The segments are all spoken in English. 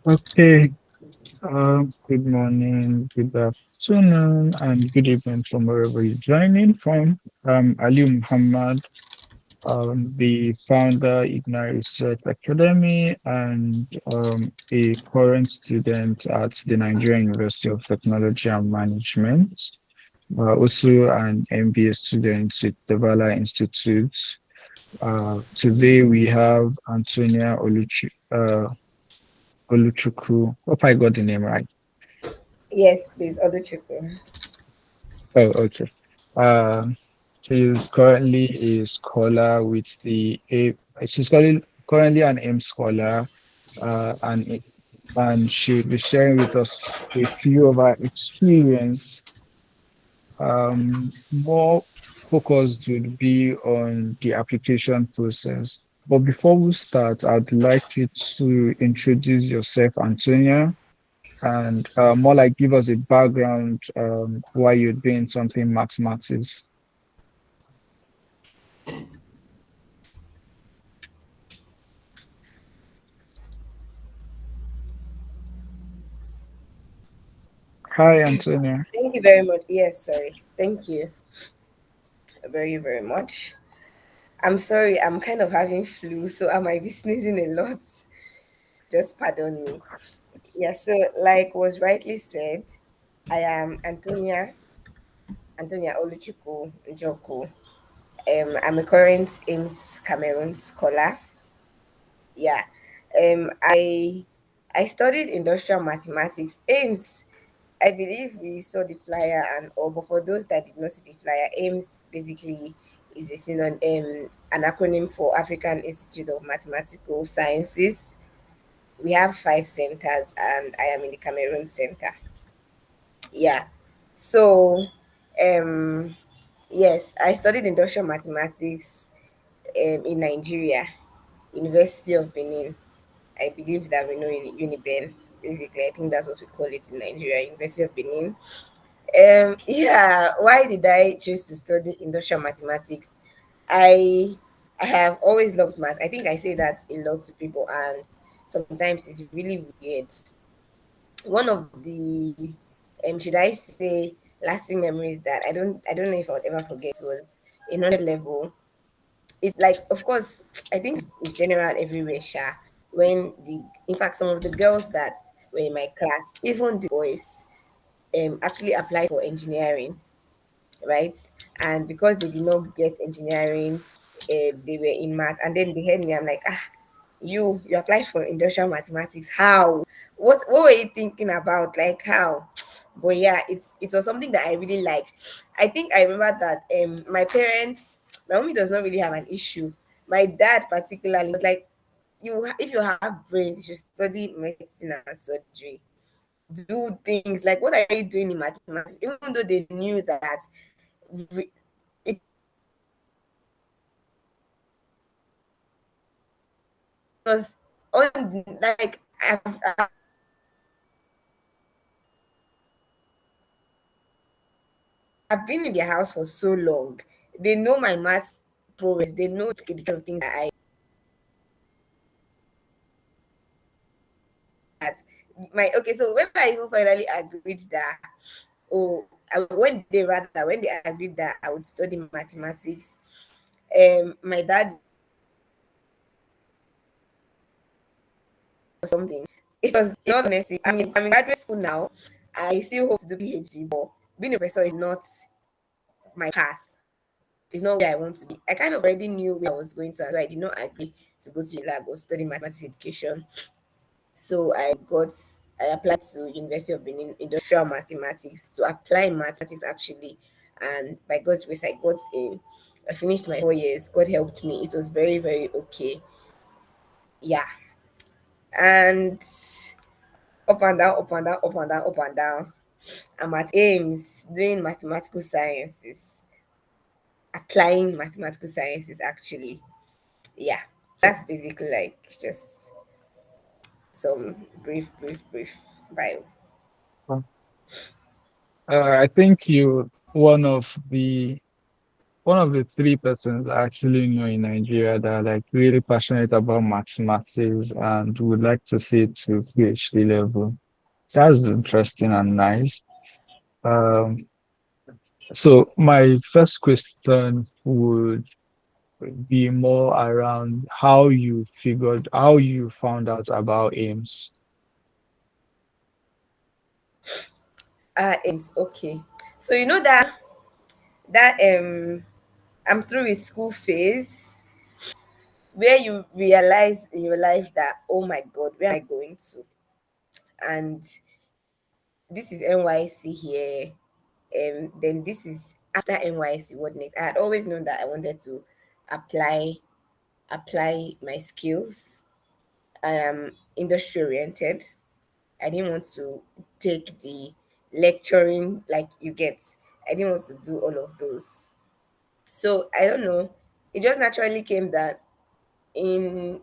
Okay. Good morning, good afternoon, and good evening from wherever you're joining from. I'm Ali Muhammad, the founder, Ignite Research Academy, and a current student at the Nigerian University of Technology and Management. Also an MBA student with the Vala Institute. Today we have Antonia Oluchukwu. Hope I got the name right. Yes, please, Oluchukwu. Oh, okay. Um, she's currently a scholar with she's currently an M scholar, and she'll be sharing with us a few of her experience. More focused would be on the application process. But before we start, I'd like you to introduce yourself, Antonia, and more like give us a background why you're doing something mathematics. Hi, Antonia. Thank you very much. Yes, sorry. Thank you very, very much. I'm sorry, I'm kind of having flu, so I might be sneezing a lot. Just pardon me. Yeah, so like was rightly said, I am Antonia Oluchukwu Njoku. I'm a current AIMS Cameroon scholar. Yeah. I studied industrial mathematics. AIMS, I believe we saw the flyer and all, but for those that did not see the flyer, AIMS basically is a an acronym for African Institute of Mathematical Sciences. We have five centers, and I am in the Cameroon center. Yeah. So, um, yes, I studied industrial mathematics in Nigeria, University of Benin. I believe that we know Uniben. Basically, I think that's what we call it in Nigeria, University of Benin. Yeah, why did I choose to study industrial mathematics? I I have always loved math. I think I say that a lot to people, and sometimes it's really weird. One of the should I say lasting memories that I don't know if I would ever forget was in 100 level. It's like, of course, I think it's general everywhere, Sha. When in fact, some of the girls that were in my class, even the boys, actually applied for engineering, right? And because they did not get engineering, they were in math, and then they heard me. I'm like, you applied for industrial mathematics. How? What were you thinking about? Like how? But yeah, it was something that I really liked. I think I remember that my parents, my mommy does not really have an issue. My dad particularly was like, if you have brains, you should study medicine and surgery. Do things like, what are you doing in mathematics? Even though they knew that we, it was on the, like I've been in their house for so long. They know my maths progress. They know the kind of things that I at my okay. So when I even finally agreed that, when they agreed that I would study mathematics, my dad was something. It was not honestly. I mean, I'm in graduate school now. I still hope to do PhD, but being a professor is not my path. It's not where I want to be. I kind of already knew where I was going to, so I did not agree to go to the lab or study mathematics education. So I applied to University of Benin Industrial Mathematics to apply mathematics actually, and by God's grace I got in. I finished my 4 years. God helped me. It was very very okay. Yeah, and up and down, up and down, up and down, up and down. I'm at Ames doing mathematical sciences, applying mathematical sciences actually. Yeah, that's basically like just some brief bio. I think you one of the one of the three persons I actually know in Nigeria that are like really passionate about mathematics and would like to see it to PhD level. That's interesting and nice. Um, so my first question would be more around how you found out about AIMS. Aims, okay. So you know that I'm through with school phase where you realize in your life that, oh my god, where am I going to? And this is NYC here. Then this is after NYC. What next? I had always known that I wanted to apply apply my skills. I am industry oriented. I didn't want to take the lecturing like you get. I didn't want to do all of those. So I don't know. It just naturally came that in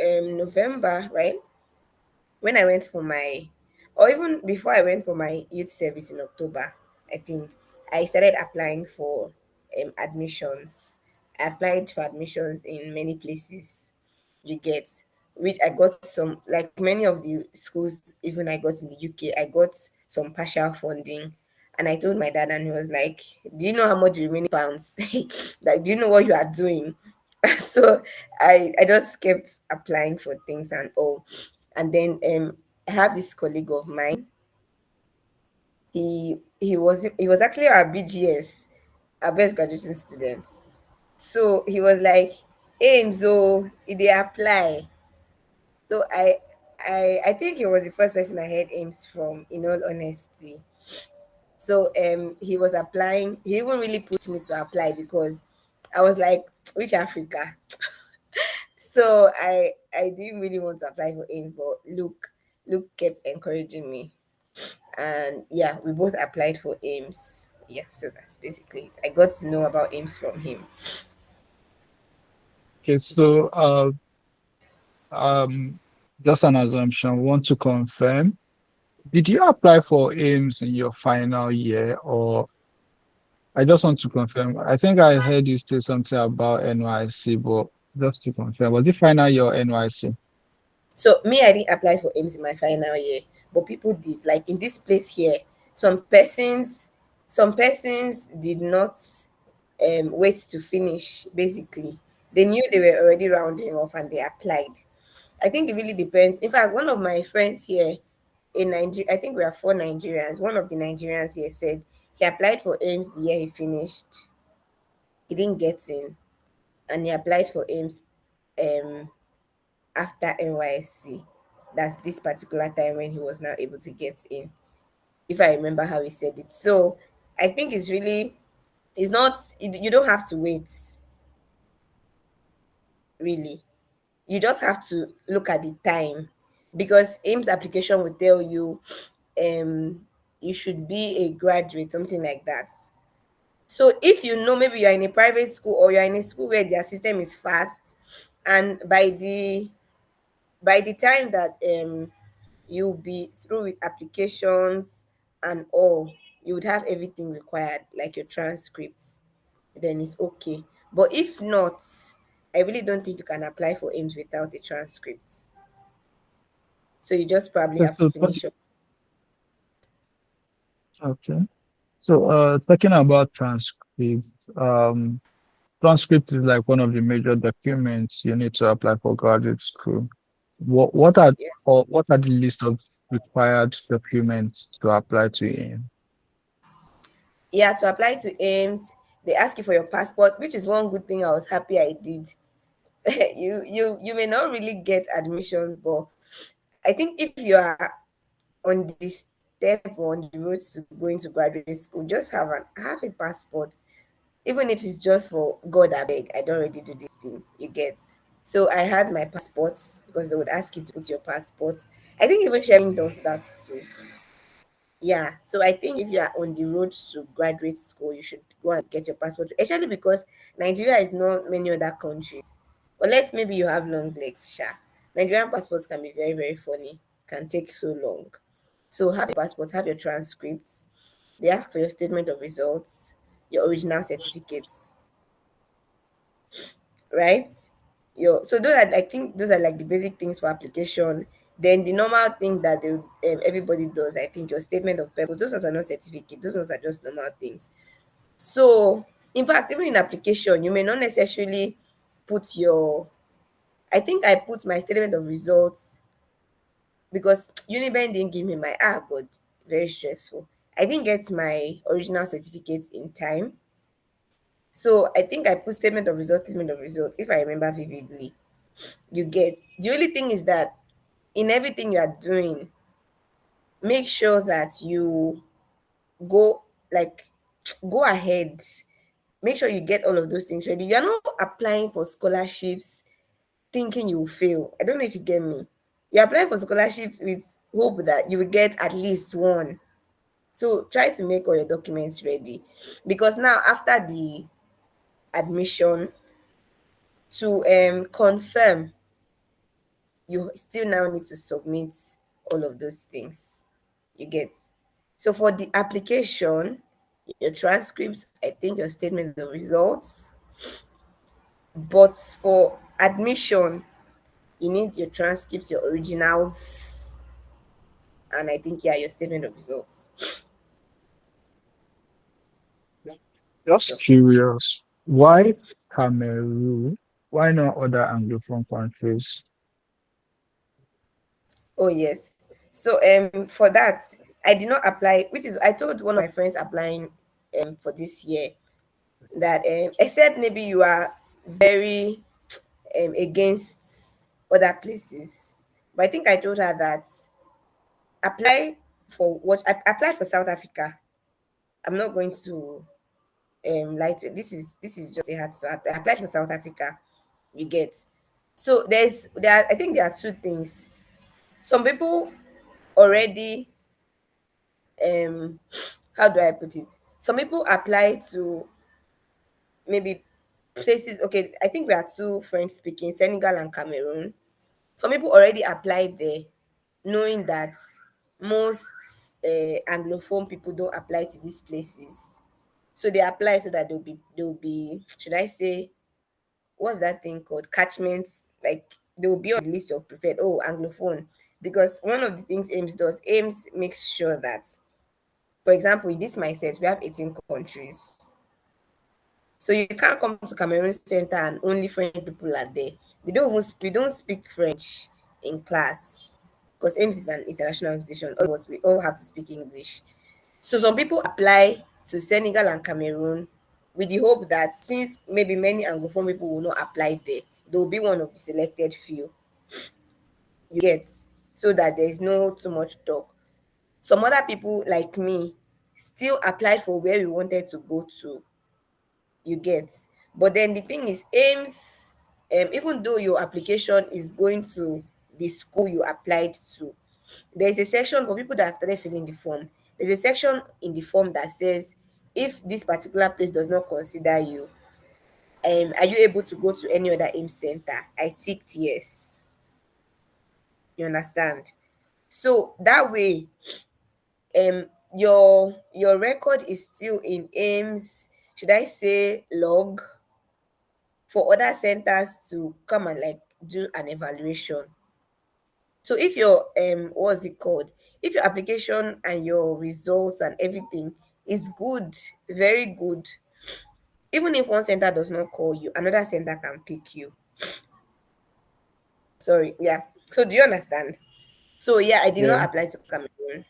November, right? When I went for my, or even before I went for my youth service in October, I think I started applying for admissions. I applied for admissions in many places you get, which I got some, like many of the schools, even I got in the UK, I got some partial funding. And I told my dad, and he was like, do you know how much the remaining pounds? Like, do you know what you are doing? So I just kept applying for things and all. And then I have this colleague of mine. He was actually our BGS, our best graduating students. So he was like, Ames, oh, did they apply? So I think he was the first person I heard Ames from, in all honesty. So he was applying. He even really pushed me to apply because I was like, which Africa? So I didn't really want to apply for Ames, but Luke kept encouraging me. And yeah, we both applied for Ames. Yeah, so that's basically it. I got to know about Ames from him. Okay, so um, just an assumption. Want to confirm? Did you apply for AIMS in your final year, or I just want to confirm? I think I heard you say something about NYC, but just to confirm, was it final year or NYC? So me, I didn't apply for Ames in my final year, but people did. Like in this place here, some persons did not wait to finish. Basically, they knew they were already rounding off and they applied. I think it really depends. In fact, one of my friends here in Nigeria, I think we are four Nigerians. One of the Nigerians here said he applied for Ames the year he finished. He didn't get in, and he applied for Ames um after NYSC. That's this particular time when he was now able to get in, if I remember how he said it. So I think it's really, it's not, you don't have to wait, really. You just have to look at the time, because Ames application will tell you um you should be a graduate, something like that. So if you know, maybe you're in a private school or you're in a school where their system is fast, and by the time that you'll be through with applications and all, you would have everything required, like your transcripts, then it's okay. But if not, I really don't think you can apply for Ames without a transcript. So you just probably Yes, have to finish up. okay. So, talking about transcript, um, transcript is like one of the major documents you need to apply for graduate school. What are Yes. or what are the list of required documents to apply to in? Yeah, to apply to Ames, they ask you for your passport, which is one good thing I was happy I did. You may not really get admissions, but I think if you are on the step or on the road to going to graduate school, just have a passport. Even if it's just for God, I beg, I don't already do this thing. You get. So I had my passports because they would ask you to put your passport. I think even sharing does that too. Yeah, so I think if you are on the road to graduate school, you should go and get your passport, especially because Nigeria is not many other countries. Unless maybe you have long legs, sure. Nigerian passports can be very, very funny, can take so long. So have your passport, have your transcripts. They ask for your statement of results. your original certificates, right? Your so those are, I think those are like the basic things for application. Then the normal thing that everybody does, I think your statement of purpose. Those ones are not certificate. Those ones are just normal things. So in fact, even in application, you may not necessarily put your. I think I put my statement of results because Uniben didn't give me my God, very stressful. I didn't get my original certificate in time. So I think I put statement of results, if I remember vividly. You get the only thing is that in everything you are doing, make sure that you go like go ahead. Make sure you get all of those things ready. You're not applying for scholarships thinking you will fail. I don't know if you get me. You're applying for scholarships with hope that you will get at least one. So try to make all your documents ready. Because now after the admission, to confirm, you still now need to submit all of those things. You get. So for the application, your transcript, I think your statement of results. But for admission, you need your transcripts, your originals, and I think, yeah, your statement of results. Just So, curious, why Cameroon? Why not other Anglophone countries? oh yes. So for that, I did not apply, which is I told one of my friends applying for this year that except maybe you are very against other places. But I think I told her that apply for what I applied for South Africa. I'm not going to lie to it. This is just a hard, so I applied for South Africa. You get. So I think there are two things. Some people already um how do I put it? Some people apply to maybe places. Okay, I think we are two French speaking, Senegal and Cameroon. Some people already applied there, knowing that most Anglophone people don't apply to these places. So they apply so that they'll be should I say, what's that thing called? Catchments. Like they will be on the list of preferred. Oh, Anglophone. Because one of the things Ames makes sure that, for example, in this mindset, we have 18 countries. So you can't come to Cameroon Center and only French people are there. We don't speak French in class because AIMS is an international organization. All of us, we all have to speak English. So some people apply to Senegal and Cameroon with the hope that since maybe many Anglophone people will not apply there, they will be one of the selected few. You get, so that there is no too much talk. Some other people like me still applied for where we wanted to go to. You get. But then the thing is, aims, even though your application is going to the school you applied to, there's a section for people that have started filling the form. There's a section in the form that says, if this particular place does not consider you, are you able to go to any other aim center? I ticked yes. You understand? So that way, um, your record is still in aims. Should I say log for other centers to come and like do an evaluation. So if your what's it called? If your application and your results and everything is good, very good, even if one center does not call you, another center can pick you. Sorry, yeah. So do you understand? So yeah, I did not Yeah. apply to Cameroon.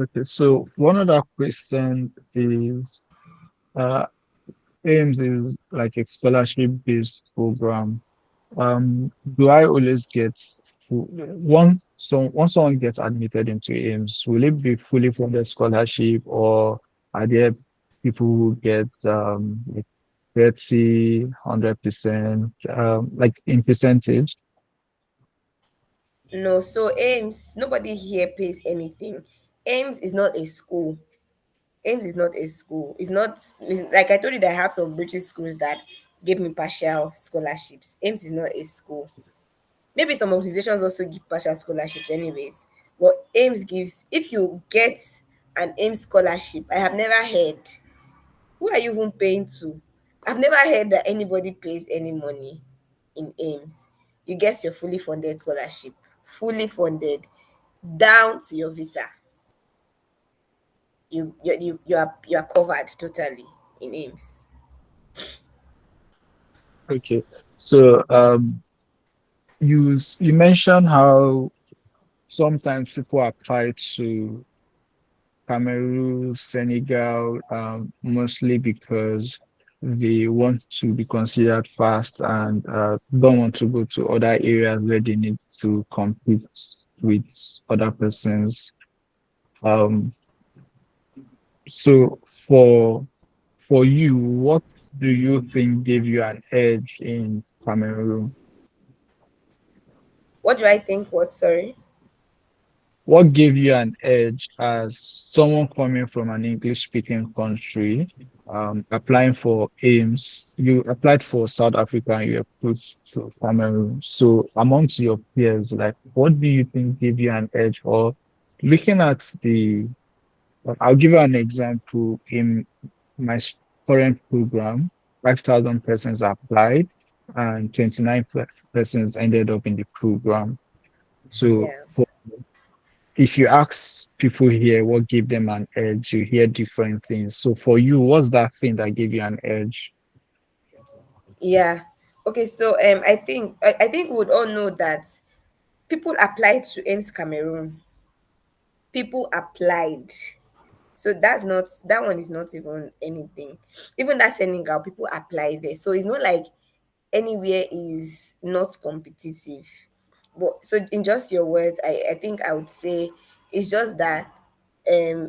Okay. So one other question is, uh, AIMS is like a scholarship-based program. Do I always get once someone gets admitted into AIMS, will it be fully funded scholarship, or are there people who get like 30, 100%, like in percentage? No, so Ames, nobody here pays anything. Ames is not a school. Ames is not a school. It's not like I told you that I had some British schools that gave me partial scholarships. Ames is not a school. Maybe some organizations also give partial scholarships, anyways. But Ames gives, if you get an AIM scholarship. I have never heard. Who are you even paying to? I've never heard that anybody pays any money in AIMS. You get your fully funded scholarship, fully funded, down to your visa. You are covered totally in AIMS. Okay. So you mentioned how sometimes people apply to Cameroon, Senegal, mostly because they want to be considered fast and don't want to go to other areas where they need to compete with other persons. Um, so for you, what do you think gave you an edge in Cameroon? What do I think? What? Sorry. What gave you an edge as someone coming from an English speaking country, applying for AIMS? You applied for South Africa and you were put to Cameroon. So, amongst your peers, like, what do you think gave you an edge? Or looking at I'll give you an example. In my current program, 5,000 persons applied and 29 persons ended up in the program. So, Yeah. if you ask people here what gave them an edge, you hear different things. So for you, what's that thing that gave you an edge? Yeah. Okay. So I think we would all know that people applied to AIMS Cameroon. People applied. So that one is not even anything. Even that Senegal, people apply there. So it's not like anywhere is not competitive. But so in just your words, I think I would say it's just that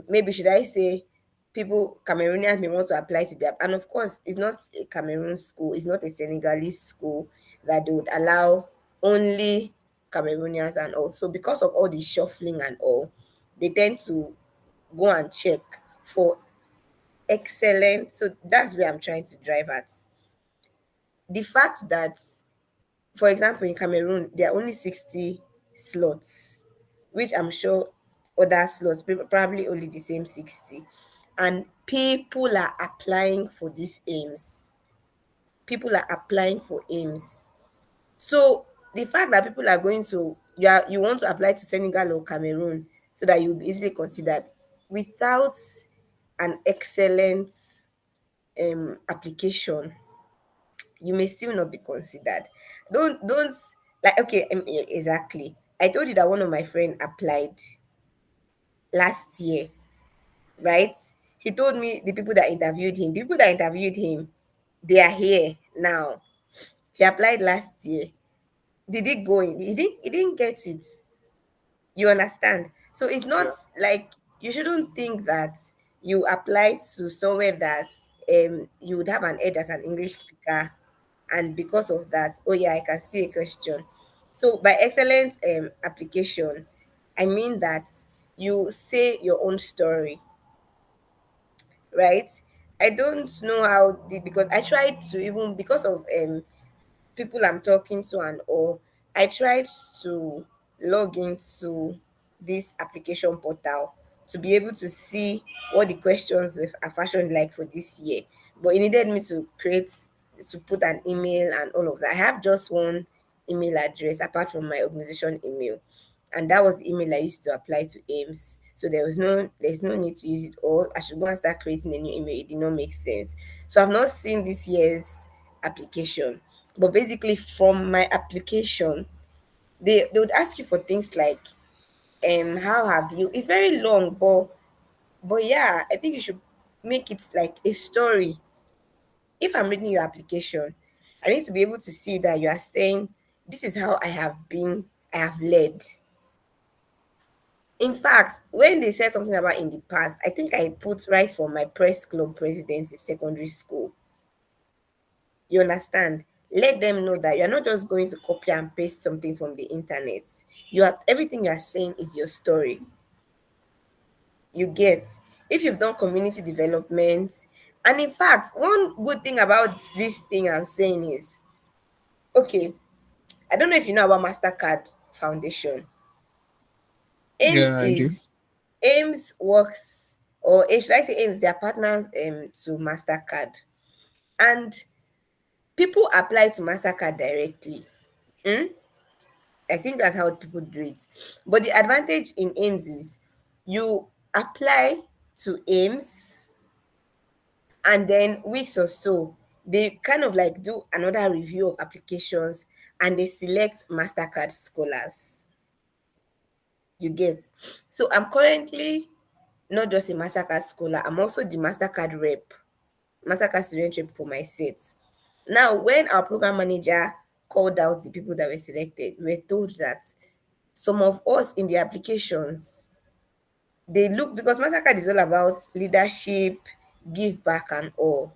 maybe should I say people Cameroonians may want to apply to them. And of course it's not a Cameroon school, it's not a Senegalese school that they would allow only Cameroonians and all. So because of all the shuffling and all, they tend to go and check for excellent. So that's where I'm trying to drive at. The fact that, for example, in Cameroon, there are only 60 slots, which I'm sure other slots, probably only the same 60. And people are applying for these aims. People are applying for aims. So the fact that people are going to, you want to apply to Senegal or Cameroon so that you'll be easily considered without an excellent application, you may still not be considered. Don't like okay, exactly. I told you that one of my friend applied last year, right? He told me the people that interviewed him, the people that interviewed him, they are here now. He applied last year. Did he go in? He didn't get it. You understand? So it's not Yeah. like you shouldn't think that you apply to somewhere that you would have an edge as an English speaker, and because of that, oh yeah, I can see a question. So by excellent application, I mean that you say your own story, right? I don't know how the because I tried to even because of people I'm talking to and all, I tried to log into this application portal to be able to see what the questions are fashioned like for this year. But it needed me to put an email and all of that. I have just one email address apart from my organization email. And that was the email I used to apply to AIMS. So there's no need to use it all. I should go and start creating a new email. It did not make sense. So I've not seen this year's application. But basically, from my application, they would ask you for things like, how have you? It's very long, but yeah, I think you should make it like a story. If I'm reading your application, I need to be able to see that you are saying, "This is how I have been. I have led." In fact, when they said something about in the past, I think I put right from my press club president in secondary school. You understand? Let them know that you're not just going to copy and paste something from the internet. You are everything you are saying is your story. You get if you've done community development, and in fact, one good thing about this thing I'm saying is okay, I don't know if you know about MasterCard Foundation. AIMS Yeah, I do. is AIMS works. or should I say AIMS, they are partners to MasterCard. And people apply to MasterCard directly. Mm? I think that's how people do it. But the advantage in AIMS is you apply to AIMS, and then weeks or so, they kind of like do another review of applications and they select MasterCard scholars. You get. So I'm currently not just a MasterCard scholar, I'm also the MasterCard rep, MasterCard student rep for my set. Now, when our program manager called out the people that were selected, we were told that some of us in the applications, they look, because MasterCard is all about leadership, give back, and all.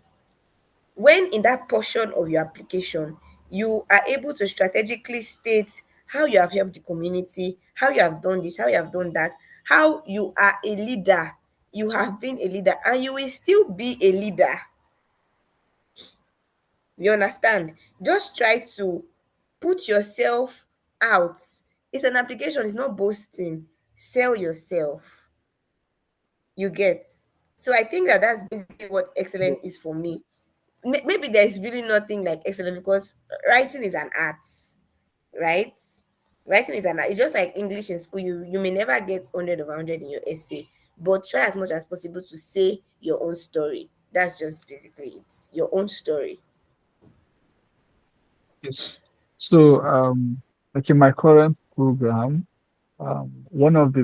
When in that portion of your application, you are able to strategically state how you have helped the community, how you have done this, how you have done that, how you are a leader, you have been a leader, and you will still be a leader. You understand? Just try to put yourself out. It's an application, it's not boasting. Sell yourself. You get. So I think that that's basically what Yeah. excellent is for me. Maybe there's really nothing like excellent, because writing is an art, right? Writing is an art. It's just like English in school. You may never get 100 of 100 in your essay, but try as much as possible to say your own story. That's just basically it. Your own story. Yes. So, like in my current program, one of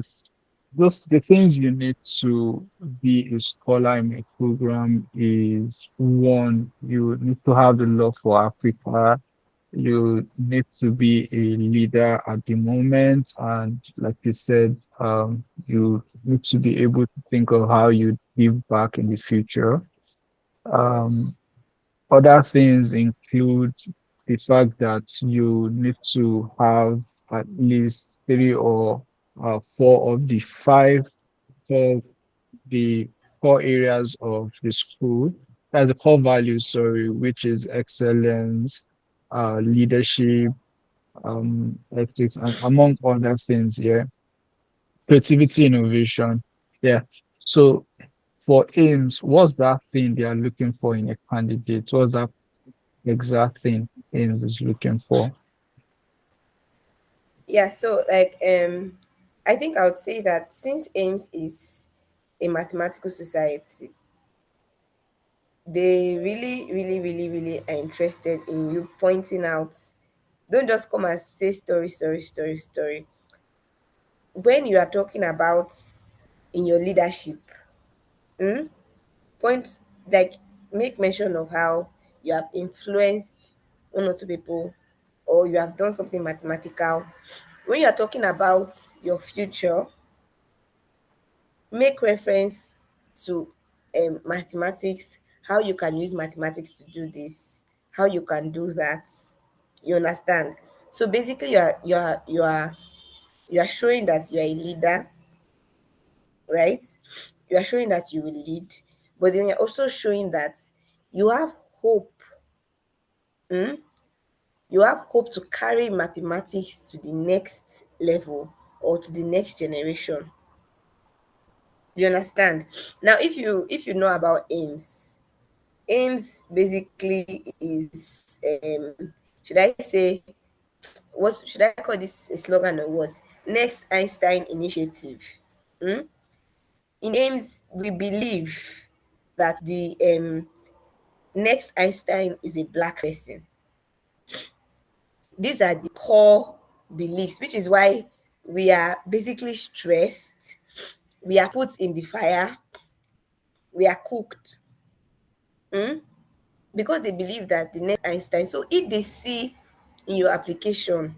just the things you need to be a scholar in a program is one, you need to have the love for Africa. You need to be a leader at the moment, and like you said, you need to be able to think of how you give back in the future. Yes. Um, Other things include the fact that you need to have at least three or four of the five core the core areas of the school. That's the core values, sorry, which is excellence, leadership, ethics, and among other things, yeah. Creativity, innovation. Yeah. So for aims, what's that thing they are looking for in a candidate? What's that exact thing Ames is looking for? Yeah, so like I think I would say that since AIMS is a mathematical society, they really, really, really, really are interested in you pointing out. Don't just come and say story, story, story, story. When you are talking about in your leadership, mm, point, like, make mention of how you have influenced one or two people, or you have done something mathematical. When you are talking about your future, make reference to mathematics, how you can use mathematics to do this, how you can do that. You understand? So basically, you are showing that you are a leader, right? You are showing that you will lead, but then you're also showing that you have hope. mm? You have hope to carry mathematics to the next level or to the next generation. You understand? Now, if you know about AIMS, AIMS basically is should I say, what should I call this, a slogan or what? Next Einstein Initiative. Mm? In AIMS, we believe that the next Einstein is a black person. These are the core beliefs, which is why we are basically stressed. We are put in the fire. We are cooked. Mm? Because they believe that the next Einstein. So if they see in your application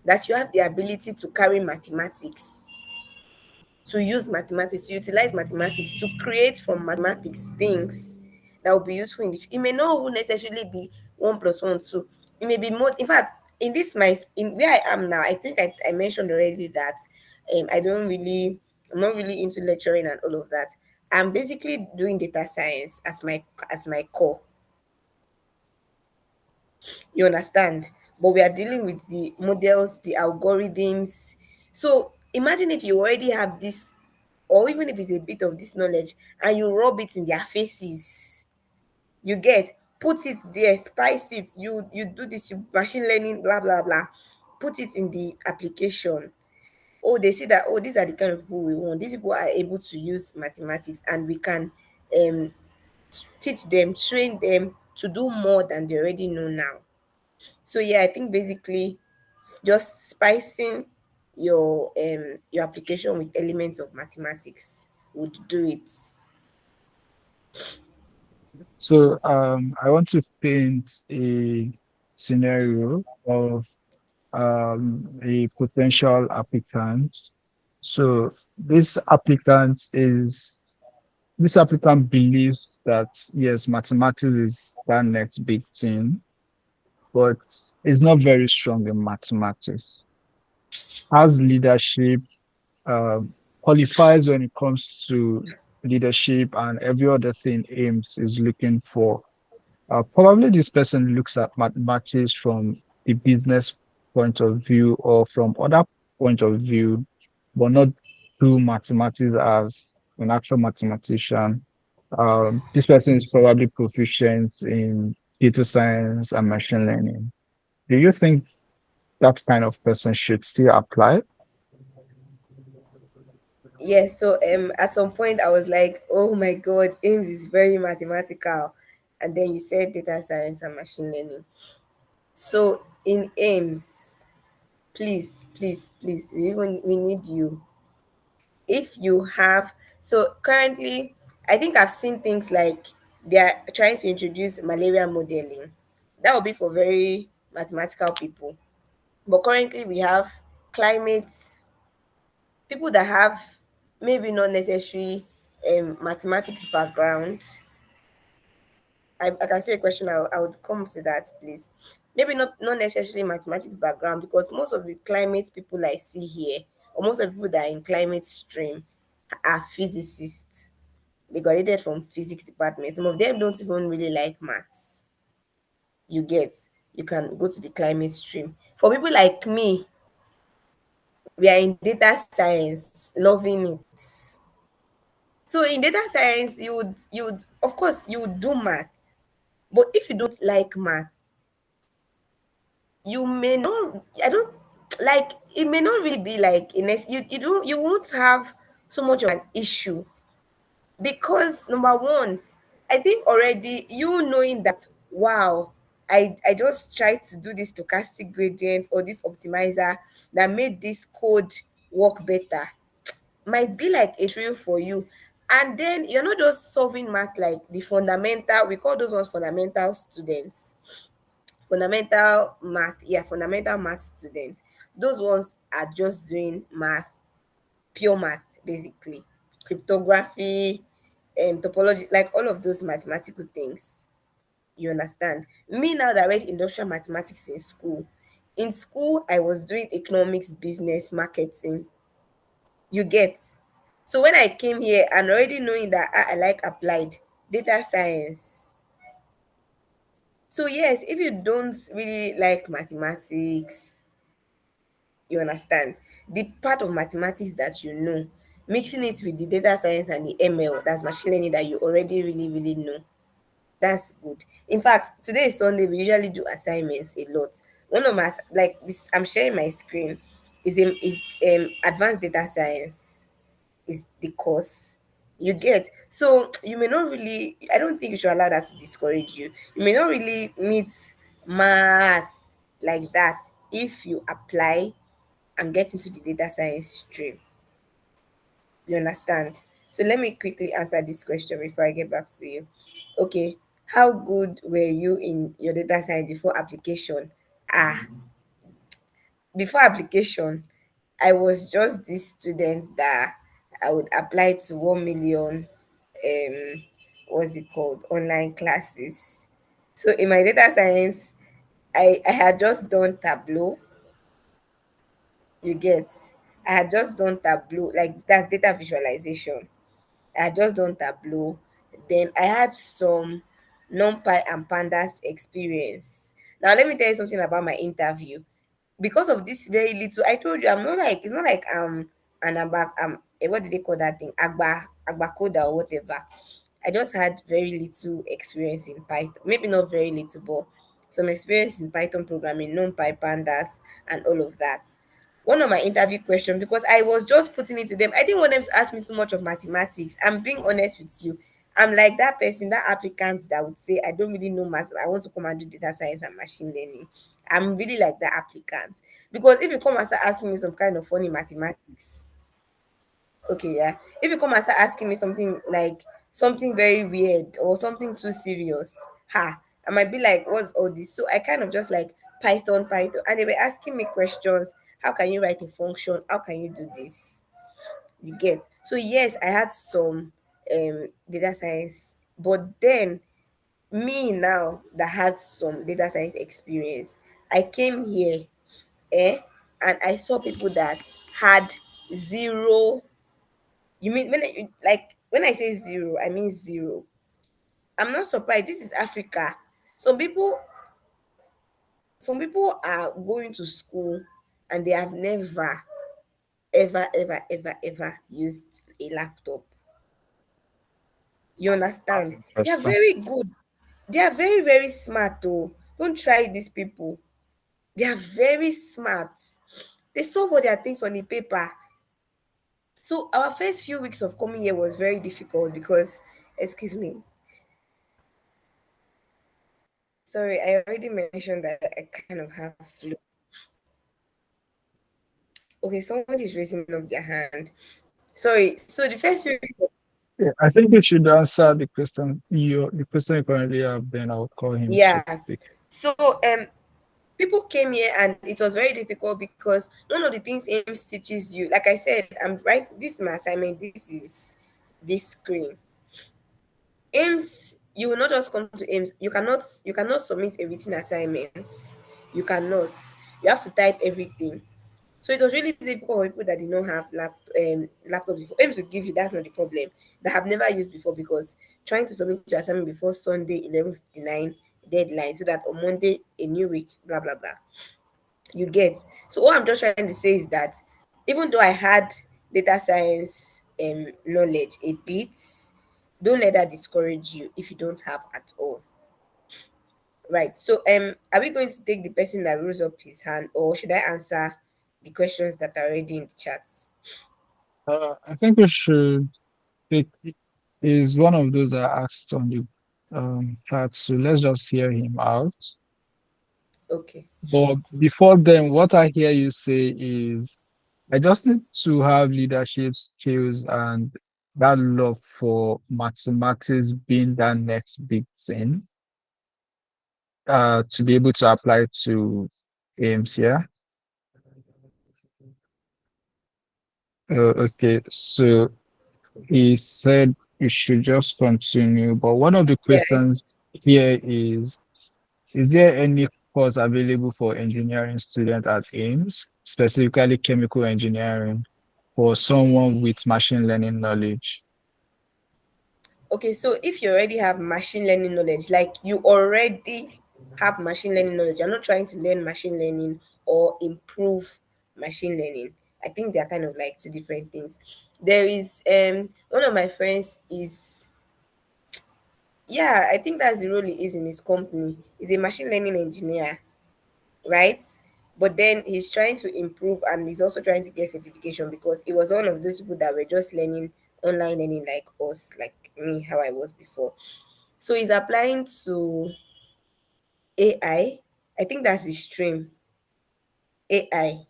that you have the ability to carry mathematics, to use mathematics, to utilize mathematics, to create from mathematics things that will be useful in the future. It may not even necessarily be one plus one, two. It may be more. In fact, in this my in where I am now, I think I mentioned already that I'm not really into lecturing and all of that. I'm basically doing data science as my core. You understand? But we are dealing with the models, the algorithms. So imagine if you already have this or even if it's a bit of this knowledge, and you rub it in their faces. You get, put it there, spice it. You do this, you machine learning, blah blah blah. Put it in the application. Oh, they see that, oh, these are the kind of people we want. These people are able to use mathematics, and we can um teach them, train them to do more than they already know now. So yeah, I think basically just spicing your application with elements of mathematics would do it. So I want to paint a scenario of a potential applicant. So this applicant believes that yes, mathematics is that next big thing, but is not very strong in mathematics. Has leadership, um, qualifies when it comes to leadership and every other thing Ames is looking for. Probably this person looks at mathematics from the business point of view or from other point of view, but not through mathematics as an actual mathematician. This person is probably proficient in data science and machine learning. Do you think that kind of person should still apply? Yes, so at some point I was like, oh my god, Ames is very mathematical. And then you said data science and machine learning. So in Ames, please, please, please, we need you. If you have, so currently, I think I've seen things like they're trying to introduce malaria modeling. That would be for very mathematical people. But currently we have climate, people that have maybe not necessary mathematics background. I can see a question. I would come to that, please. Maybe not necessarily mathematics background, because most of the climate people I see here, or most of the people that are in climate stream, are physicists. They graduated from physics department. Some of them don't even really like maths. You get, you can go to the climate stream. For people like me, we are in data science, loving it. So in data science, you would of course you would do math, but if you don't like math, you may not. I don't like. It may not really be like in you don't, you won't have so much of an issue, because number one, I think already you knowing that, wow, I just tried to do this stochastic gradient or this optimizer that made this code work better, might be like a thrill for you. And then you're not just solving math like the fundamental, we call those ones fundamental students. Fundamental math, yeah, fundamental math students. Those ones are just doing math, pure math, basically. Cryptography, topology, like all of those mathematical things. You understand? Me now that I read industrial mathematics in school. In school, I was doing economics, business, marketing. You get. So when I came here and already knowing that I like applied data science. So yes, if you don't really like mathematics, you understand, the part of mathematics that you know, mixing it with the data science and the ML, that's machine learning, that you already really, really know, that's good. In fact, today is Sunday, we usually do assignments a lot. One of my, like this, I'm sharing my screen, is advanced data science is the course. You get, so you may not really, I don't think you should allow that to discourage you. You may not really meet math like that if you apply and get into the data science stream. You understand? So let me quickly answer this question before I get back to you. Okay, how good were you in your data science before application? Ah, before application, I was just this student that I would apply to 1 million what's it called? Online classes. So in my data science, I had just done Tableau. You get, I had just done Tableau, like that's data visualization. I had just done Tableau. Then I had some NumPy and Pandas experience. Now let me tell you something about my interview. Because of this very little, I told you, I'm not like, it's not like and what did they call that thing? Agba coda or whatever. I just had very little experience in Python. Maybe not very little, but some experience in Python programming, NumPy, pandas, and all of that. One of my interview questions, because I was just putting it to them, I didn't want them to ask me too much of mathematics. I'm being honest with you. I'm like that person, that applicant that would say, I don't really know math. I want to come and do data science and machine learning. I'm really like that applicant. Because if you come and start asking me some kind of funny mathematics, okay, yeah. If you come and start asking me something like something very weird or something too serious, I might be like, what's all this? So I kind of just like Python, and they were asking me questions. How can you write a function? How can you do this? You get. So yes, I had some data science, but then me now that had some data science experience, I came here, eh, and I saw people that had zero. You mean when I say zero, I mean zero. I'm not surprised. This is Africa. Some people some people are going to school and they have never ever used a laptop. You That's understand? They are interesting. very good. They are very, very smart though. Don't try these people. They are very smart. They solve all their things on the paper. So our first few weeks of coming here was very difficult because, excuse me, sorry, I already mentioned that I kind of have flu. Okay, someone is raising up their hand. Sorry. So the first few weeks of, Yeah, I think we should answer the question you currently have, then I'll call him yeah. to speak. So people came here and it was very difficult because one of the things AIMS teaches you, like I said, I'm right. This is my assignment. This is this screen. AIMS, you will not just come to AIMS. You cannot submit a written assignment. You cannot. You have to type everything. So it was really difficult for people that did not have laptops before. AIMS will give you, that's not the problem. That have never used before, because trying to submit your assignment before Sunday 11:59 deadline, so that on Monday a new week, blah blah blah. You get. So what I'm just trying to say is that even though I had data science knowledge a bit, don't let that discourage you if you don't have at all. Right. So are we going to take the person that rose up his hand, or should I answer the questions that are already in the chat? I think we should pick is one of those I asked on the chat, so let's just hear him out. Okay. But before then, what I hear you say is I just need to have leadership skills and that love for mathematics being that next big thing to be able to apply to aims, yeah? Okay, so he said you should just continue, but one of the Yes. questions here is there any course available for engineering students at AIMS, specifically chemical engineering, for someone with machine learning knowledge? Okay, so if you already have machine learning knowledge, like you already have machine learning knowledge, you're not trying to learn machine learning or improve machine learning. I think they're kind of like two different things. There is one of my friends is, yeah, I think that's the role he is in his company. He's a machine learning engineer, right? But then he's trying to improve and he's also trying to get certification, because it was one of those people that were just learning online learning like us, like me, how I was before. So he's applying to AI. I think that's his stream, AI,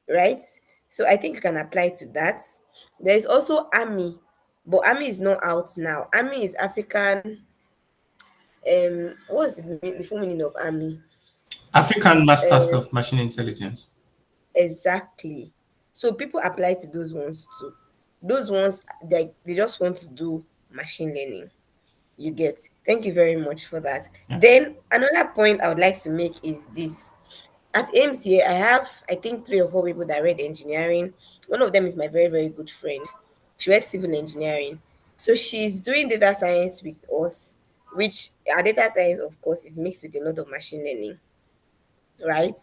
right? So I think you can apply to that. There is also Army, but Army is not out now. Army is African. What's the full meaning of Army? African Masters Um, of Machine Intelligence. exactly. So people apply to those ones too. Those ones, they just want to do machine learning. You get. Thank you very much for that. Yeah. Then another point I would like to make is this. At AMCA, I have, I think, three or four people that read engineering. One of them is my very, very good friend. She read civil engineering. So she's doing data science with us, which our data science, of course, is mixed with a lot of machine learning, right?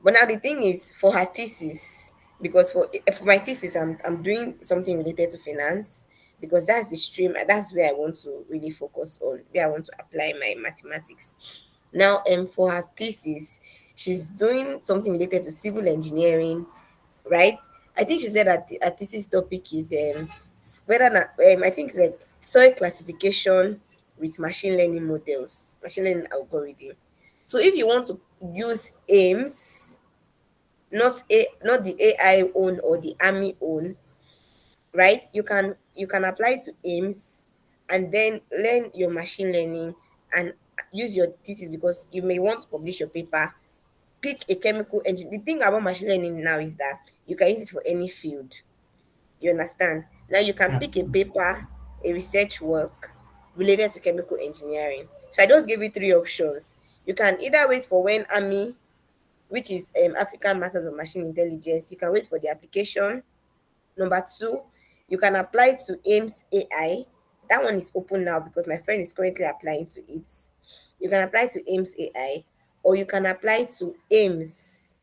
But now the thing is, for her thesis, because for my thesis, I'm doing something related to finance, because that's the stream, that's where I want to really focus on, where I want to apply my mathematics. Now, for her thesis, she's doing something related to civil engineering, right? I think she said that her thesis topic is whether not, I think it's like soil classification with machine learning models, machine learning algorithm. So if you want to use aims, not the AI own or the army own, right? You can apply to aims and then learn your machine learning and use your thesis, because you may want to publish your paper. Pick a chemical engine. The thing about machine learning now is that you can use it for any field. You understand? Now you can Yeah. pick a paper, a research work related to chemical engineering. So I just gave you three options. You can either wait for when army, which is African Masters of Machine Intelligence, you can wait for the application. Number two, you can apply to AIMS AI. That one is open now because my friend is currently applying to it. You can apply to AIMS AI, or you can apply to AIMS,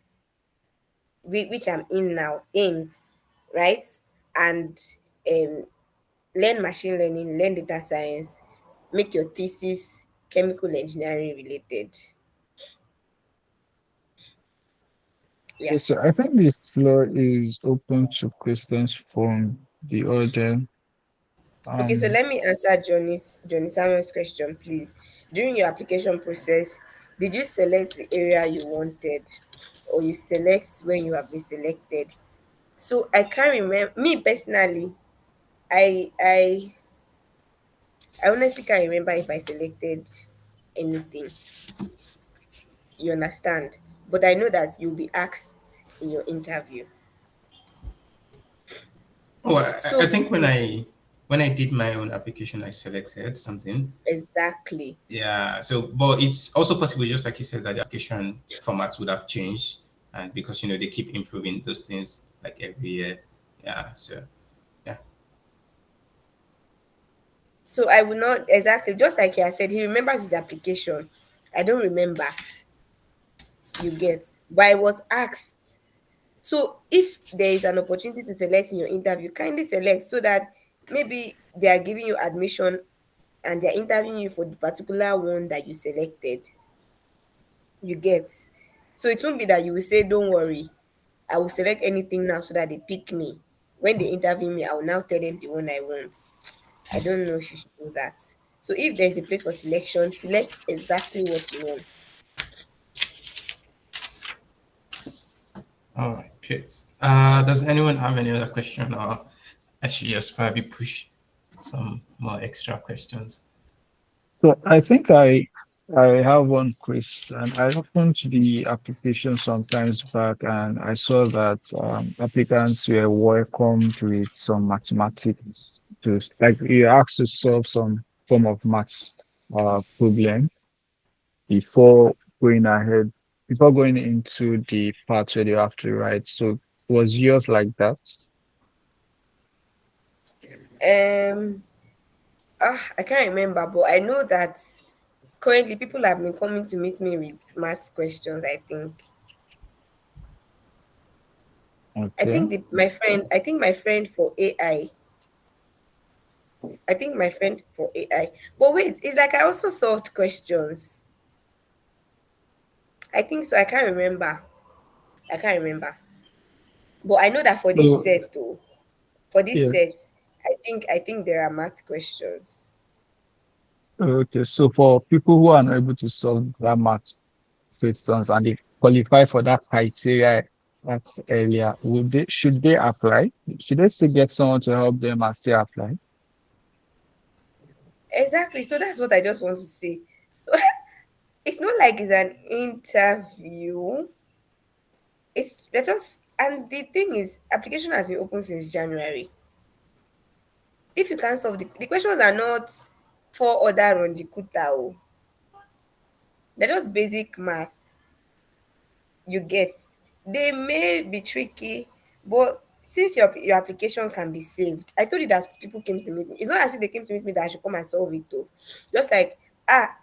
which I'm in now, AIMS, right? And um, learn machine learning, learn data science, make your thesis chemical engineering related. Yeah. Yes, sir. I think the floor is open to questions from the audience. Okay, so Um, let me answer Johnny Samuel's question, please. During your application process, did you select the area you wanted, or you select when you have been selected? So I can't remember. Me personally, I I I honestly can't remember if I selected anything. You understand? But I know that you'll be asked in your interview. Oh, I So think when please, I did my own application, I selected something. exactly. Yeah. So, but it's also possible, just like you said, that the application formats would have changed, and because they keep improving those things like every year. Yeah. So yeah. So I will not exactly, just like I said, he remembers his application. I don't remember, you get. But I was asked. So if there is an opportunity to select in your interview, kindly select, so that maybe they are giving you admission and they're interviewing you for the particular one that you selected. You get. So it won't be that you will say, don't worry, I will select anything now so that they pick me. When they interview me, I will now tell them the one I want. I don't know if you should do that. So if there's a place for selection, select exactly what you want. All right. Great. Does anyone have any other question, or I should just probably push some more extra questions? so I think I have one question. I opened the application sometimes back and I saw that applicants were welcomed with some mathematics to like you asked to solve some form of maths problem before going ahead, before going into the part where you have to write. So was yours like that? Um, I can't remember, but I know that currently people have been coming to meet me with math questions. Okay. I think my friend for AI. I think my friend for AI. But wait, it's like I also solved questions. I think so. I can't remember. I can't remember. But I know that for this So set though, for this yes. set, I think there are math questions. Okay. So for people who are not able to solve that math questions and they qualify for that criteria that's earlier, would they should they apply? Should they still get someone to help them and still apply? Exactly. So that's what I just want to say. So it's not like it's an interview. It's they're just, and the thing is, application has been open since January. If you can't solve the questions are not for other on the kuta. Oh. They're just basic math. You get. They may be tricky, but since your application can be saved, I told you that people came to meet me. It's not as if they came to meet me that I should come and solve it though. Just like,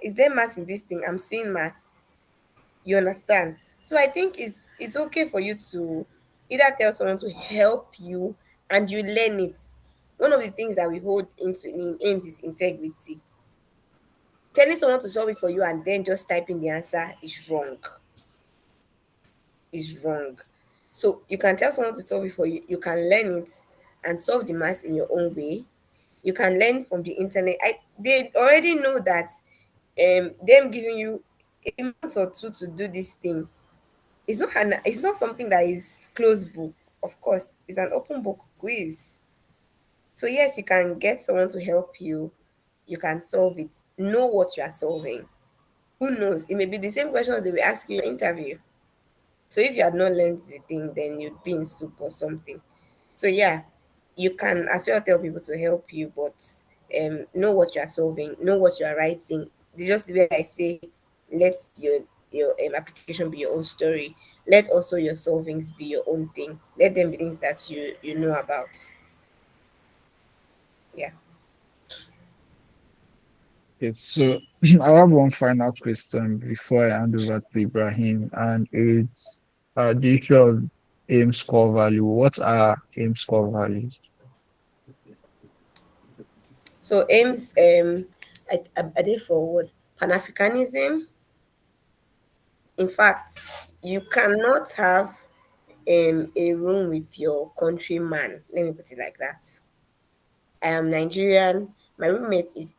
is there math in this thing? I'm seeing math. You understand? So I think it's okay for you to. Either tell someone to help you and you learn it. One of the things that we hold into in aims is integrity. Telling someone to solve it for you and then just typing the answer is wrong. Is wrong. So you can tell someone to solve it for you. You can learn it and solve the math in your own way. You can learn from the internet. They already know that them giving you a month or two to do this thing, it's not something that is closed book. Of course, it's an open book quiz. So yes, you can get someone to help you. You can solve it. Know what you are solving. Who knows? It may be the same questions they will ask you in your interview. So if you had not learned the thing, then you'd be in soup or something. So yeah, you can as well tell people to help you, but know what you are solving, know what you are writing. It's just the way I say, let your application be your own story. Let also your solvings be your own thing. Let them be things that you know about. Yeah. Okay, so I have one final question before I hand over to Ibrahim, and it's the issue of aim score value. What are aim score values? So aims are they for what? Pan-Africanism. In fact, you cannot have a room with your countryman. Let me put it like that. I am Nigerian. My roommate is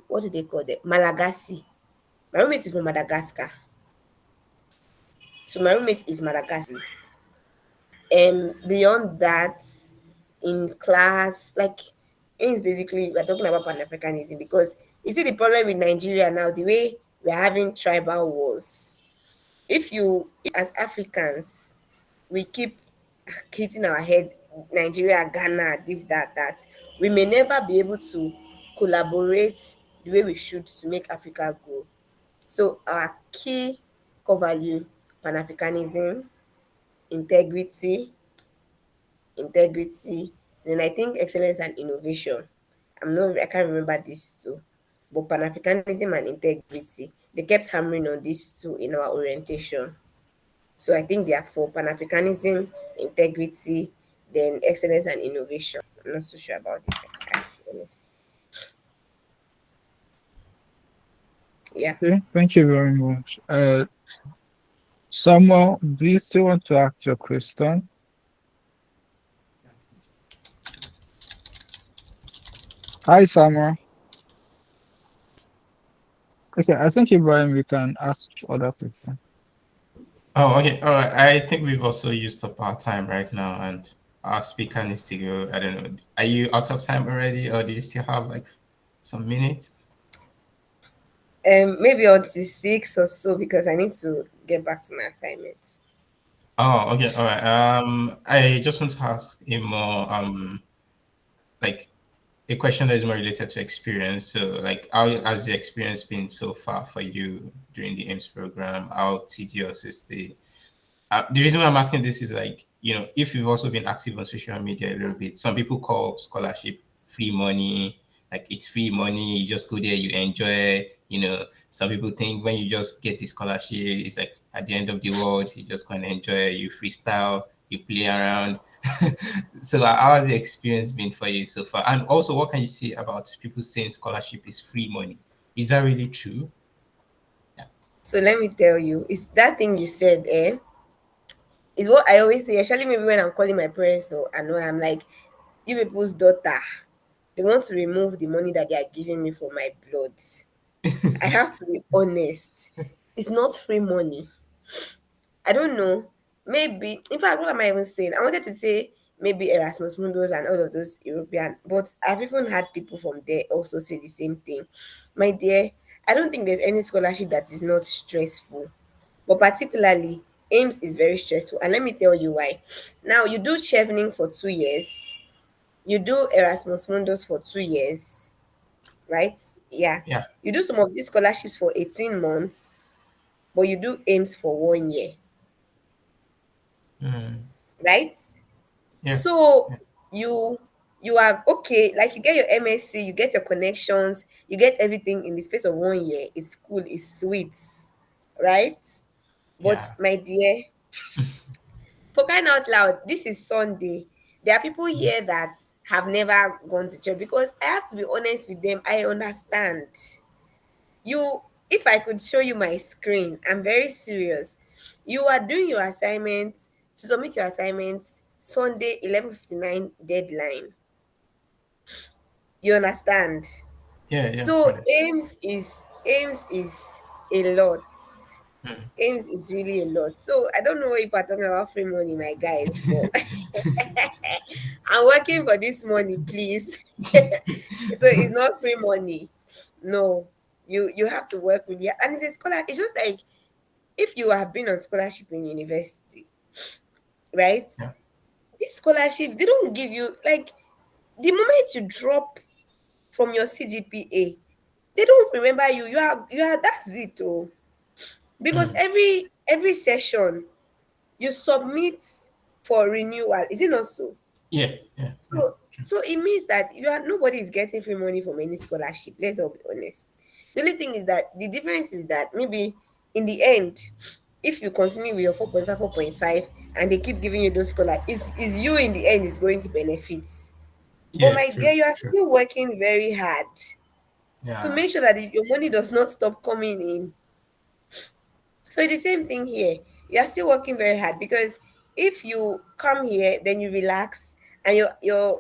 what do they call it? Malagasy. My roommate is from Madagascar. So my roommate is Malagasy. Beyond that, in class, like it's basically we're talking about Pan Africanism because you see the problem with Nigeria now, the way we're having tribal wars. If you as Africans we keep hitting our heads, Nigeria, Ghana, this, that. We may never be able to collaborate the way we should to make Africa grow. So our key core value, Pan-Africanism, integrity, integrity, then I think excellence and innovation. I can't remember these two. But Pan-Africanism and integrity, they kept hammering on these two in our orientation. So I think they are for Pan-Africanism, integrity, then excellence and innovation. I'm not so sure about the second guy, to be honest. Yeah. Okay, thank you very much. Samuel, do you still want to ask your question? Hi, Samuel. Okay, I think Ibrahim, we can ask other questions. Oh, okay. All right. I think we've also used up our time right now, and our speaker needs to go. I don't know. Are you out of time already, or do you still have like some minutes? Maybe until 6 or so because I need to get back to my assignments. Oh, okay. All right. I just want to ask a more like a question that is more related to experience. So, like, how has the experience been so far for you during the AIMS program? How tedious is the reason why I'm asking this is like, if you've also been active on social media a little bit, some people call scholarship free money, like it's free money, you just go there, you enjoy, some people think when you just get the scholarship, it's like at the end of the world, you just go and enjoy, you freestyle, you play around. So how has the experience been for you so far? And also, what can you say about people saying scholarship is free money? Is that really true? Yeah. So let me tell you, it's that thing you said, is what I always say, especially maybe when I'm calling my parents or and when I'm like, you people's daughter, they want to remove the money that they are giving me for my blood. I have to be honest. It's not free money. I don't know. Maybe, in fact, what am I even saying? I wanted to say maybe Erasmus Mundus and all of those European, but I've even had people from there also say the same thing. My dear, I don't think there's any scholarship that is not stressful, but particularly AIMS is very stressful. And let me tell you why. Now, you do chevening for 2 years, you do Erasmus Mundus for 2 years, right? Yeah. Yeah. You do some of these scholarships for 18 months, but you do AIMS for 1 year, Mm. right? Yeah. So Yeah. you you are okay, like you get your MSc, you get your connections, you get everything in the space of 1 year. It's cool, it's sweet, right? But Yeah. my dear, For crying out loud, this is Sunday. There are people here that have never gone to church, because I have to be honest with them. I understand. You, if I could show you my screen, I'm very serious. You are doing your assignments, to submit your assignments Sunday 11:59 deadline. You understand? Yeah, yeah, So got it. Ames is a lot. Mm. Ames is really a lot. So I don't know if we're talking about free money, my guys, but I'm working for this money, please. So it's not free money. No, you have to work really hard. And it's a scholar. It's just like if you have been on scholarship in university, right? Yeah, This scholarship, they don't give you like the moment you drop from your CGPA, they don't remember you. You are that's it, oh. Because mm. every session you submit for renewal. Is it not so? Yeah, yeah, yeah. So it means that nobody is getting free money from any scholarship. Let's all be honest. The only thing is that the difference is that maybe in the end, if you continue with your 4.5, 4.5, and they keep giving you those scholars, is you in the end is going to benefit. But Yeah, my true, dear, you are true. still working very hard to Yeah. make sure that your money does not stop coming in. So it's the same thing here. You are still working very hard, because if you come here, then you relax, and you're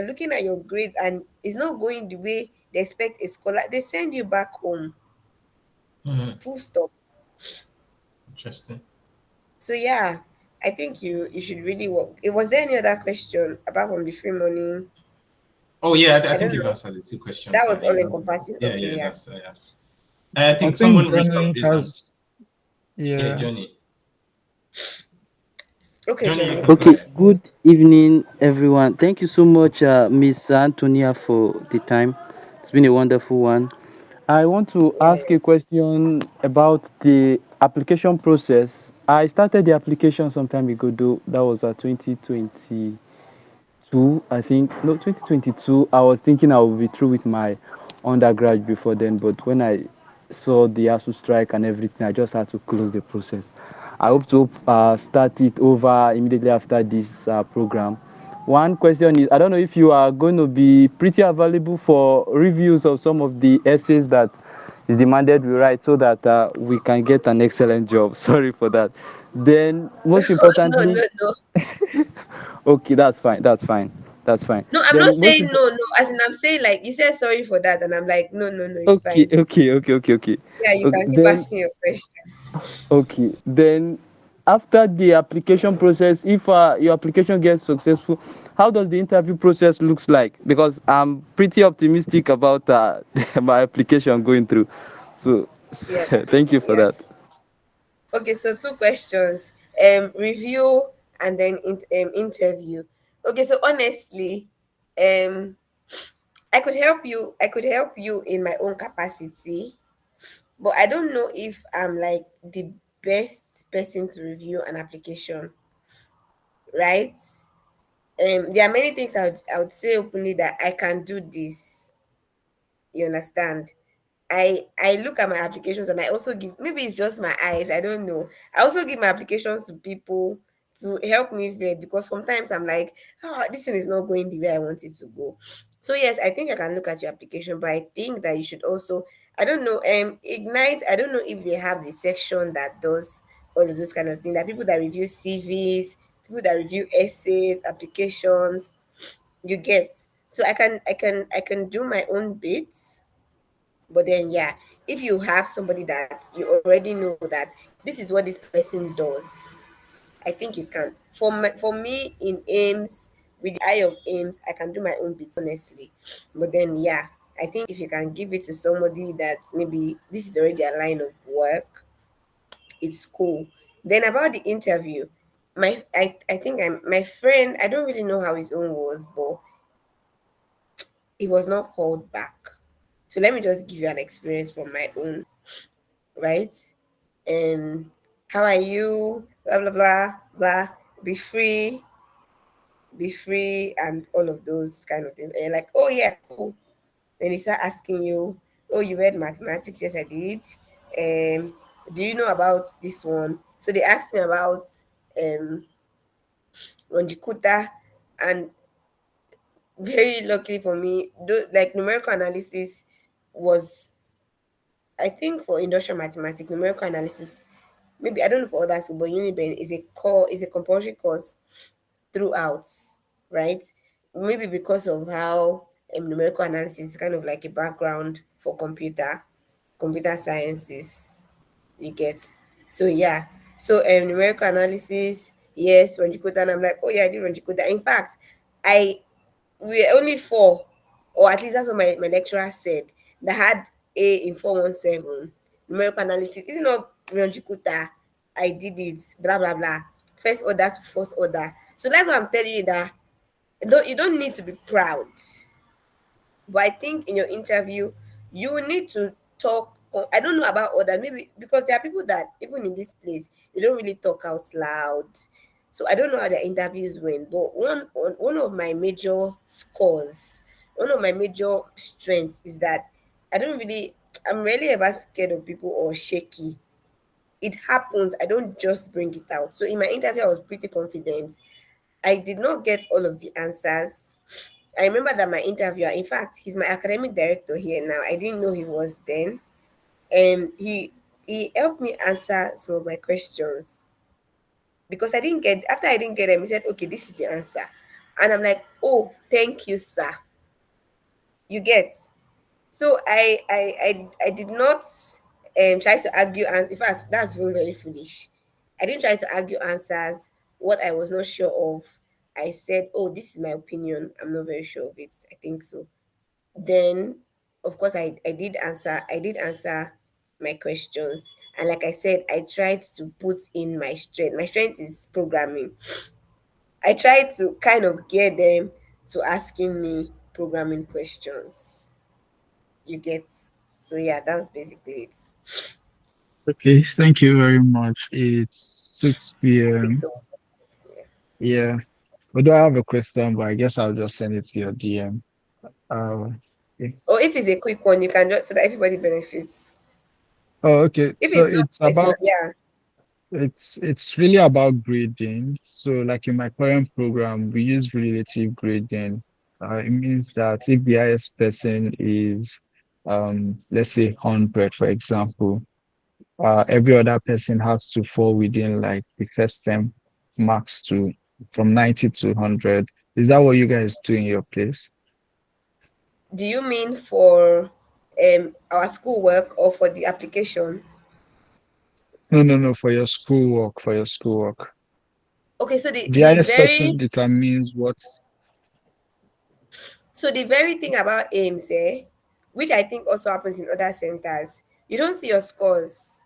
looking at your grades and it's not going the way they expect a scholar. They send you back home. Mm. Full stop. Interesting. So yeah, I think you should really work. Was there any other question apart from the free money? Oh yeah, I I think don't you've know. answered the two That questions. was all You've answered. encompassing. Yeah, Okay, yeah, yeah. that's yeah. I I think think someone raised up Johnny his hand. has, Yeah, yeah. Johnny. Okay, Johnny, you Johnny, can go go Okay, ahead. ahead. good evening, everyone. Thank you so much, Miss Antonia, for the time. It's been a wonderful one. I want to Yeah, ask a question about the application process. I started the application some time ago, though. That was 2020. I think, no, 2022. I was thinking I would be through with my undergrad before then, but when I saw the ASU strike and everything, I just had to close the process. I hope to start it over immediately after this program. One question is, I don't know if you are going to be pretty available for reviews of some of the essays that is demanded we write, so that we can get an excellent job. Sorry for that. Then, most no, importantly, no, no. okay, that's fine. That's fine. That's fine. No, I'm not Then most saying impo- no, no. As in, I'm saying like you said sorry for that, and I'm like, no, no, no, it's okay, fine. okay, okay, okay, okay. Yeah, you Okay. can keep Then asking your question. okay. Then after the application process, if your application gets successful, how does the interview process looks like? Because I'm pretty optimistic about my application going through. So Yeah, thank you for yeah. that. Okay, so two questions. Review and then interview. Okay, so honestly, um, I could help you in my own capacity, but I don't know if I'm like the best person to review an application, right? There are many things I would say openly that I can do this. You understand? I look at my applications, and I also give, maybe it's just my eyes, I don't know. I also give my applications to people to help me vet, because sometimes I'm like, oh, this thing is not going the way I want it to go. So yes, I think I can look at your application, but I think that you should also, I don't know, Ignite, I don't know if they have the section that does all of those kind of things. Like people that review CVs, people that review essays, applications, you get. So I can do my own bits, but then, yeah, if you have somebody that you already know that this is what this person does, I think you can. For me in Ames, with the eye of Ames, I can do my own bits honestly. But then, yeah, I think if you can give it to somebody that maybe this is already a line of work, it's cool. Then about the interview, I think my friend, I don't really know how his own was, but he was not called back. So let me just give you an experience from my own, right? How are you? Blah blah blah blah. Be free, be free, and all of those kind of things. And you're like, oh yeah, cool. Then they start asking you, oh, you read mathematics? Yes, I did. Do you know about this one? So they asked me about um Ronjikuta, and very luckily for me, like numerical analysis was, I think for industrial mathematics, numerical analysis, maybe I don't know for others, but Uniben is a compulsory course throughout, right? Maybe because of how numerical analysis is kind of like a background for computer sciences. You get. So yeah. So numerical analysis, yes, Ranjikuta, and I'm like, oh yeah, I did Ranjikuta. In fact, I we were only four, or at least that's what my lecturer said, that had A in 417 numerical analysis. It's not Ranjikuta. I did it, blah blah blah. First order to fourth order. So that's what I'm telling you, that you don't need to be proud, but I think in your interview, you will need to talk. I don't know about others, maybe because there are people that even in this place they don't really talk out loud. So I don't know how their interviews went. But one of my major scores, one of my major strengths is that I don't really, I'm really ever scared of people or shaky. It happens. I don't just bring it out. So in my interview, I was pretty confident. I did not get all of the answers. I remember that my interviewer, in fact, he's my academic director here now. I didn't know he was then. He helped me answer some of my questions because I didn't get them, he said, okay, this is the answer. And I'm like, oh, thank you, sir. You get. So I did not try to argue, and in fact that's very very foolish. I didn't try to argue answers what I was not sure of. I said, oh, this is my opinion, I'm not very sure of it, I think so. Then of course I did answer my questions, and like I said, I tried to put in my strength. My strength is programming. I tried to kind of get them to asking me programming questions. You get. So yeah, that's basically it. Okay, thank you very much. It's 6 p.m. So yeah. Yeah. Although I have a question, but I guess I'll just send it to your DM. Okay. Or if it's a quick one, you can just, so that everybody benefits. Oh, okay. If So it's not it's personal, about yeah. it's really about grading. So like in my current program, we use relative grading. It means that if the highest person is let's say 100, for example, every other person has to fall within like the first term marks to from 90 to 100. Is that what you guys do in your place? Do you mean for our schoolwork or for the application? No, no, no, for your schoolwork, for your schoolwork. Okay, so the The the highest person very determines what. so the very thing about aims, which I think also happens in other centers, you don't see your scores.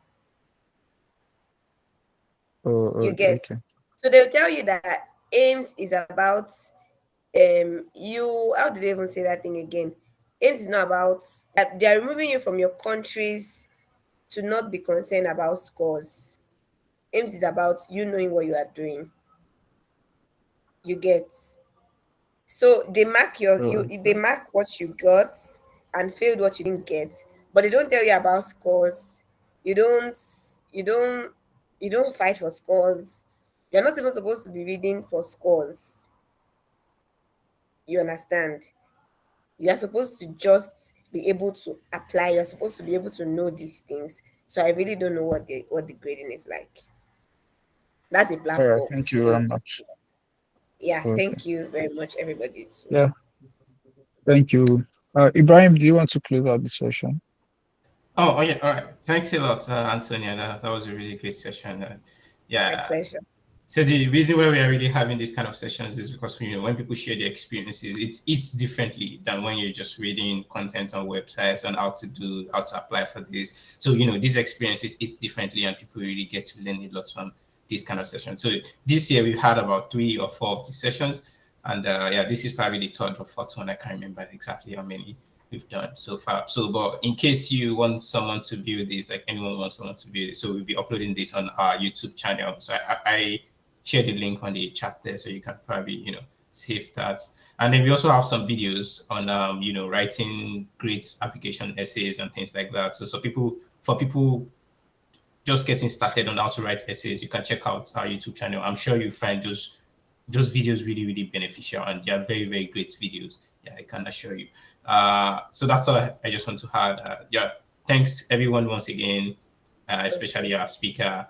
Oh, You okay, get. okay. So they'll tell you that aims is about you, how do they even say that thing again? Aims is not about, they are removing you from your countries to not be concerned about scores. Aims is about you knowing what you are doing. You get. So they mark Oh, they mark what you got and failed what you didn't get, but they don't tell you about scores. You don't you don't you don't fight for scores. You're not even supposed to be reading for scores. You understand? You are supposed to just be able to apply. You're supposed to be able to know these things. So I really don't know what the grading is like. That's a all black right. Thank box. you very much. Yeah, Okay. thank you very much, everybody. Too. Yeah, thank you. Ibrahim, do you want to close out the session? Oh, yeah. All right. Thanks a lot, Antonia. That was a really great session. My Yeah. pleasure. So the reason why we are really having these kind of sessions is because when people share their experiences, it's differently than when you're just reading content on websites on how to apply for this. So these experiences it's differently, and people really get to learn a lot from these kind of sessions. So this year we've had about 3 or 4 of these sessions, and yeah, this is probably the third or fourth one. I can't remember exactly how many we've done so far. So, but in case you want someone to view this, like anyone wants someone to view it, so we'll be uploading this on our YouTube channel. So I share the link on the chat there, so you can probably save that. And then we also have some videos on writing great application essays and things like that. So people for people just getting started on how to write essays, you can check out our YouTube channel. I'm sure you find those videos really, really beneficial, and they are very, very great videos. Yeah, I can assure you. So that's all I just want to add. Yeah, thanks everyone once again, especially our speaker.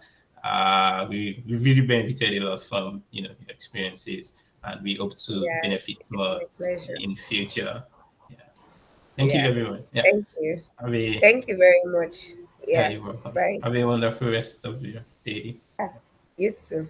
We really benefited a lot from your experiences, and we hope to Yeah, benefit it's more my pleasure. in future. Yeah, thank you Yeah, everyone. Yeah, thank you. have a Thank you very much. Yeah, you're welcome. bye. Have a wonderful rest of your day. Ah, you too.